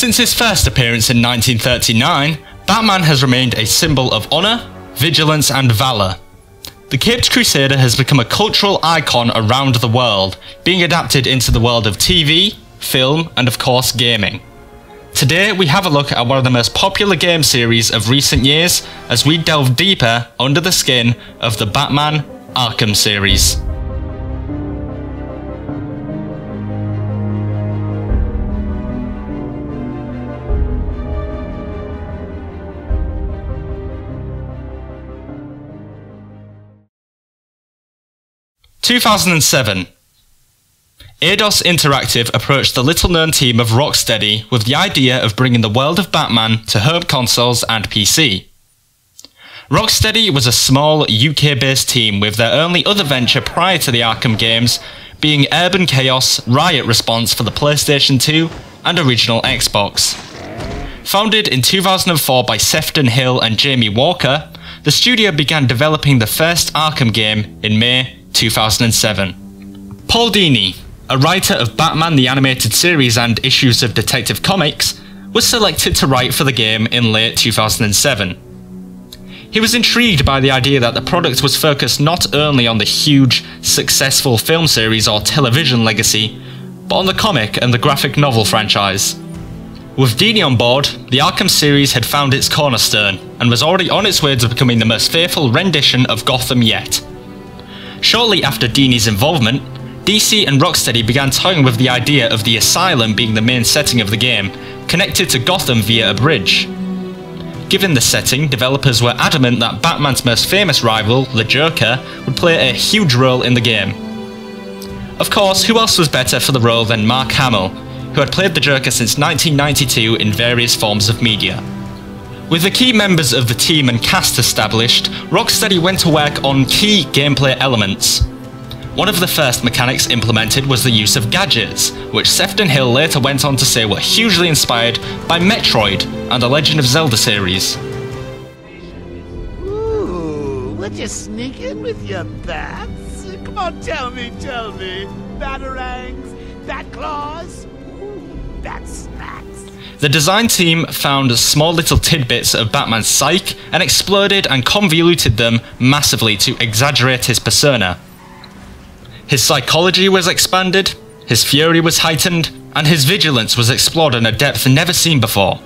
Since his first appearance in 1939, Batman has remained a symbol of honour, vigilance and valour. The Caped Crusader has become a cultural icon around the world, being adapted into the world of TV, film and of course gaming. Today we have a look at one of the most popular game series of recent years as we delve deeper under the skin of the Batman Arkham series. – 2007. Eidos Interactive approached the little-known team of Rocksteady with the idea of bringing the world of Batman to home consoles and PC. Rocksteady was a small UK-based team with their only other venture prior to the Arkham games being Urban Chaos Riot Response for the PlayStation 2 and original Xbox. Founded in 2004 by Sefton Hill and Jamie Walker, the studio began developing the first Arkham game in May 2007. Paul Dini, a writer of Batman the Animated Series and issues of Detective Comics, was selected to write for the game in late 2007. He was intrigued by the idea that the product was focused not only on the huge, successful film series or television legacy, but on the comic and the graphic novel franchise. With Dini on board, the Arkham series had found its cornerstone and was already on its way to becoming the most faithful rendition of Gotham yet. Shortly after Dini's involvement, DC and Rocksteady began toying with the idea of the Asylum being the main setting of the game, connected to Gotham via a bridge. Given the setting, developers were adamant that Batman's most famous rival, the Joker, would play a huge role in the game. Of course, who else was better for the role than Mark Hamill, who had played the Joker since 1992 in various forms of media. With the key members of the team and cast established, Rocksteady went to work on key gameplay elements. One of the first mechanics implemented was the use of gadgets, which Sefton Hill later went on to say were hugely inspired by Metroid and the Legend of Zelda series. Ooh, would you sneak in with your bats? Come on, tell me. Batarangs, bat claws, bat snacks. The design team found small little tidbits of Batman's psyche and exploded and convoluted them massively to exaggerate his persona. His psychology was expanded, his fury was heightened, and his vigilance was explored in a depth never seen before.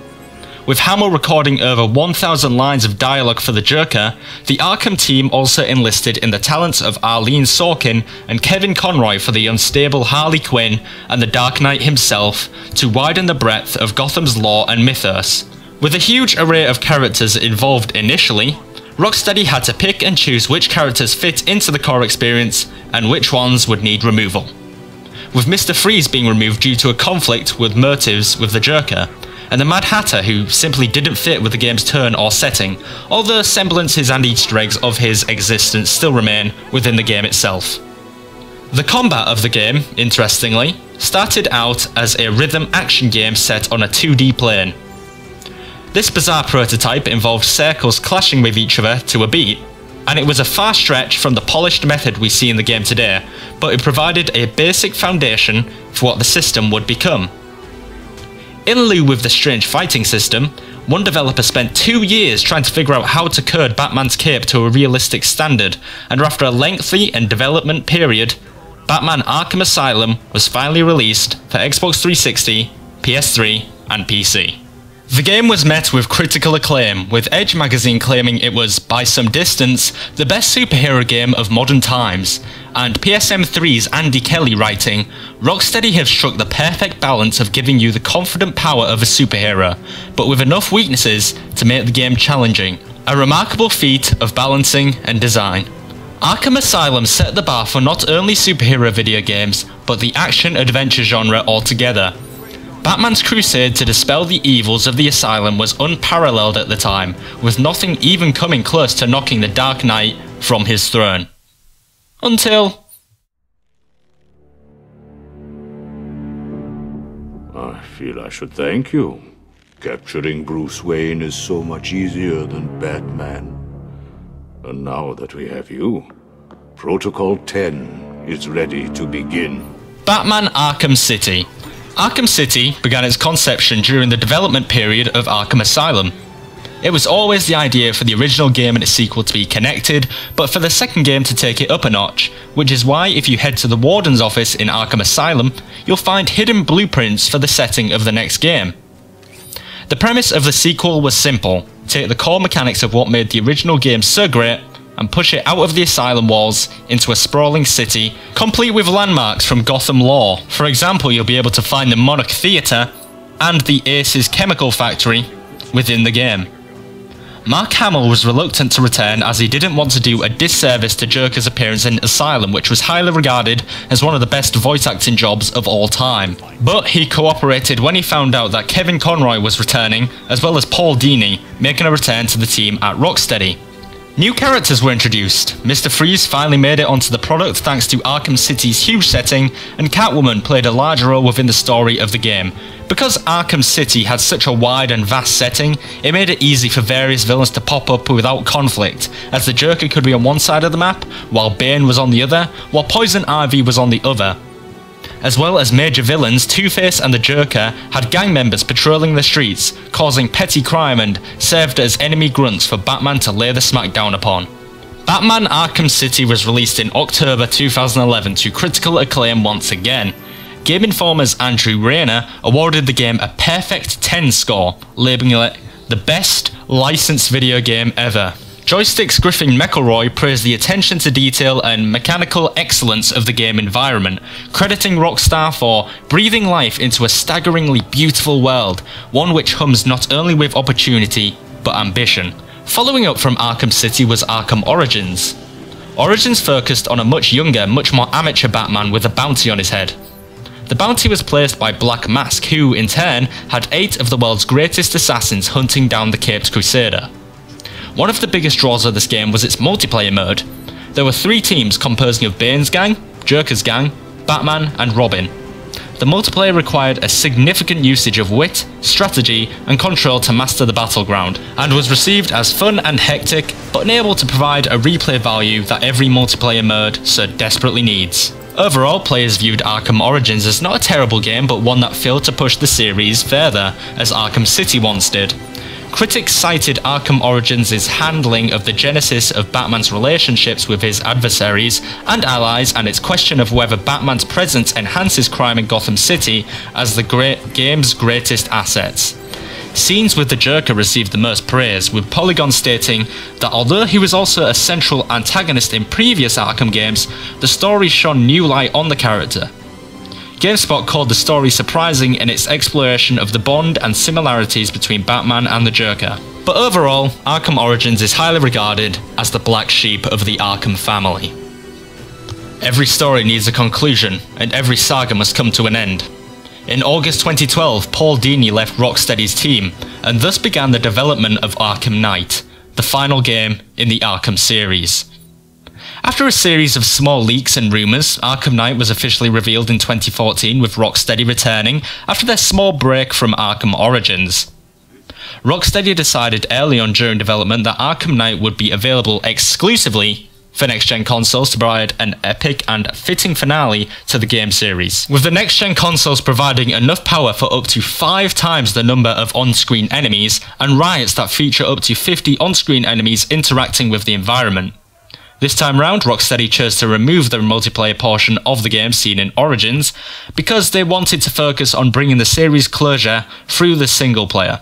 With Hamill recording over 1,000 lines of dialogue for the Joker, the Arkham team also enlisted in the talents of Arlene Sorkin and Kevin Conroy for the unstable Harley Quinn and the Dark Knight himself to widen the breadth of Gotham's lore and mythos. With a huge array of characters involved initially, Rocksteady had to pick and choose which characters fit into the core experience and which ones would need removal. With Mr. Freeze being removed due to a conflict with motives with the Joker, and the Mad Hatter who simply didn't fit with the game's tone or setting, although semblances and Easter eggs of his existence still remain within the game itself. The combat of the game, interestingly, started out as a rhythm action game set on a 2D plane. This bizarre prototype involved circles clashing with each other to a beat, and it was a far stretch from the polished method we see in the game today, but it provided a basic foundation for what the system would become. In lieu of the strange fighting system, one developer spent 2 years trying to figure out how to code Batman's cape to a realistic standard, and after a lengthy and development period, Batman Arkham Asylum was finally released for Xbox 360, PS3 and PC. The game was met with critical acclaim, with Edge magazine claiming it was, by some distance, the best superhero game of modern times, and PSM3's Andy Kelly writing, "Rocksteady have struck the perfect balance of giving you the confident power of a superhero, but with enough weaknesses to make the game challenging. A remarkable feat of balancing and design." Arkham Asylum set the bar for not only superhero video games, but the action-adventure genre altogether. Batman's crusade to dispel the evils of the Asylum was unparalleled at the time, with nothing even coming close to knocking the Dark Knight from his throne. Until... I feel I should thank you. Capturing Bruce Wayne is so much easier than Batman. And now that we have you, Protocol 10 is ready to begin. Batman Arkham City. Arkham City began its conception during the development period of Arkham Asylum. It was always the idea for the original game and its sequel to be connected, but for the second game to take it up a notch, which is why if you head to the Warden's office in Arkham Asylum, you'll find hidden blueprints for the setting of the next game. The premise of the sequel was simple: take the core mechanics of what made the original game so great and push it out of the Asylum walls into a sprawling city, complete with landmarks from Gotham lore. For example, you'll be able to find the Monarch Theatre and the Aces Chemical Factory within the game. Mark Hamill was reluctant to return as he didn't want to do a disservice to Joker's appearance in Asylum, which was highly regarded as one of the best voice acting jobs of all time. But he cooperated when he found out that Kevin Conroy was returning, as well as Paul Dini, making a return to the team at Rocksteady. New characters were introduced. Mr. Freeze finally made it onto the product thanks to Arkham City's huge setting, and Catwoman played a large role within the story of the game. Because Arkham City had such a wide and vast setting, it made it easy for various villains to pop up without conflict, as the Joker could be on one side of the map, while Bane was on the other, while Poison Ivy was on the other. As well as major villains, Two-Face and the Joker had gang members patrolling the streets, causing petty crime, and served as enemy grunts for Batman to lay the smackdown upon. Batman Arkham City was released in October 2011 to critical acclaim once again. Game Informer's Andrew Rayner awarded the game a perfect 10 score, labelling it the best licensed video game ever. Joystick's Griffin McElroy praised the attention to detail and mechanical excellence of the game environment, crediting Rockstar for breathing life into a staggeringly beautiful world, one which hums not only with opportunity, but ambition. Following up from Arkham City was Arkham Origins. Origins focused on a much younger, much more amateur Batman with a bounty on his head. The bounty was placed by Black Mask, who, in turn, had 8 of the world's greatest assassins hunting down the Caped Crusader. One of the biggest draws of this game was its multiplayer mode. There were 3 teams composing of Bane's gang, Joker's gang, Batman and Robin. The multiplayer required a significant usage of wit, strategy and control to master the battleground, and was received as fun and hectic, but unable to provide a replay value that every multiplayer mode so desperately needs. Overall, players viewed Arkham Origins as not a terrible game, but one that failed to push the series further, as Arkham City once did. Critics cited Arkham Origins' handling of the genesis of Batman's relationships with his adversaries and allies, and its question of whether Batman's presence enhances crime in Gotham City as the game's greatest assets. Scenes with the Joker received the most praise, with Polygon stating that although he was also a central antagonist in previous Arkham games, the story shone new light on the character. GameSpot called the story surprising in its exploration of the bond and similarities between Batman and the Joker. But overall, Arkham Origins is highly regarded as the black sheep of the Arkham family. Every story needs a conclusion, and every saga must come to an end. In August 2012, Paul Dini left Rocksteady's team, and thus began the development of Arkham Knight, the final game in the Arkham series. After a series of small leaks and rumours, Arkham Knight was officially revealed in 2014, with Rocksteady returning after their small break from Arkham Origins. Rocksteady decided early on during development that Arkham Knight would be available exclusively for next-gen consoles to provide an epic and fitting finale to the game series, with the next-gen consoles providing enough power for up to 5 times the number of on-screen enemies, and riots that feature up to 50 on-screen enemies interacting with the environment. This time round, Rocksteady chose to remove the multiplayer portion of the game seen in Origins, because they wanted to focus on bringing the series closure through the single player.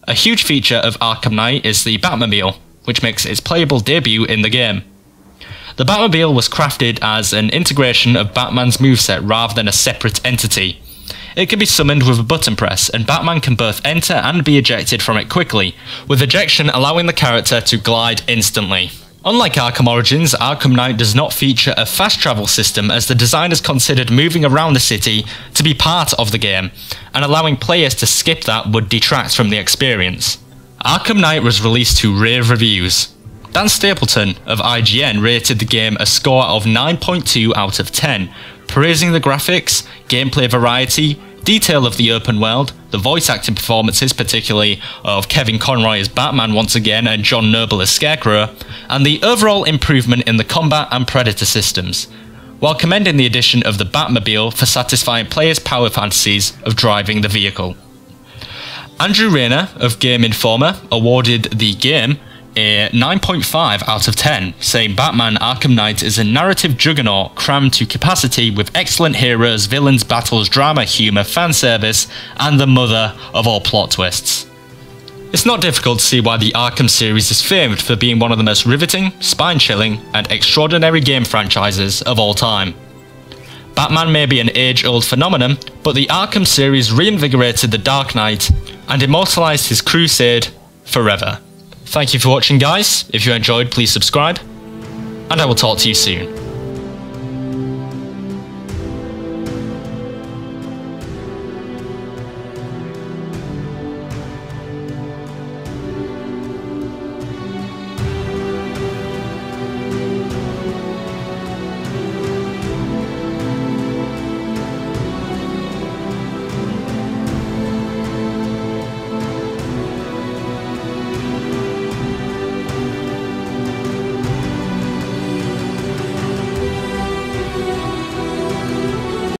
A huge feature of Arkham Knight is the Batmobile, which makes its playable debut in the game. The Batmobile was crafted as an integration of Batman's moveset rather than a separate entity. It can be summoned with a button press, and Batman can both enter and be ejected from it quickly, with ejection allowing the character to glide instantly. Unlike Arkham Origins, Arkham Knight does not feature a fast travel system, as the designers considered moving around the city to be part of the game, and allowing players to skip that would detract from the experience. Arkham Knight was released to rave reviews. Dan Stapleton of IGN rated the game a score of 9.2 out of 10, praising the graphics, gameplay variety, detail of the open world, the voice acting performances, particularly of Kevin Conroy as Batman once again and John Noble as Scarecrow, and the overall improvement in the combat and Predator systems. while commending the addition of the Batmobile for satisfying players' power fantasies of driving the vehicle. Andrew Rayner of Game Informer awarded the game a 9.5 out of 10, saying Batman Arkham Knight is a narrative juggernaut crammed to capacity with excellent heroes, villains, battles, drama, humour, fanservice, and the mother of all plot twists. It's not difficult to see why the Arkham series is famed for being one of the most riveting, spine-chilling, and extraordinary game franchises of all time. Batman may be an age-old phenomenon, but the Arkham series reinvigorated the Dark Knight and immortalised his Crusade forever. Thank you for watching, guys. If you enjoyed, please subscribe, and I will talk to you soon.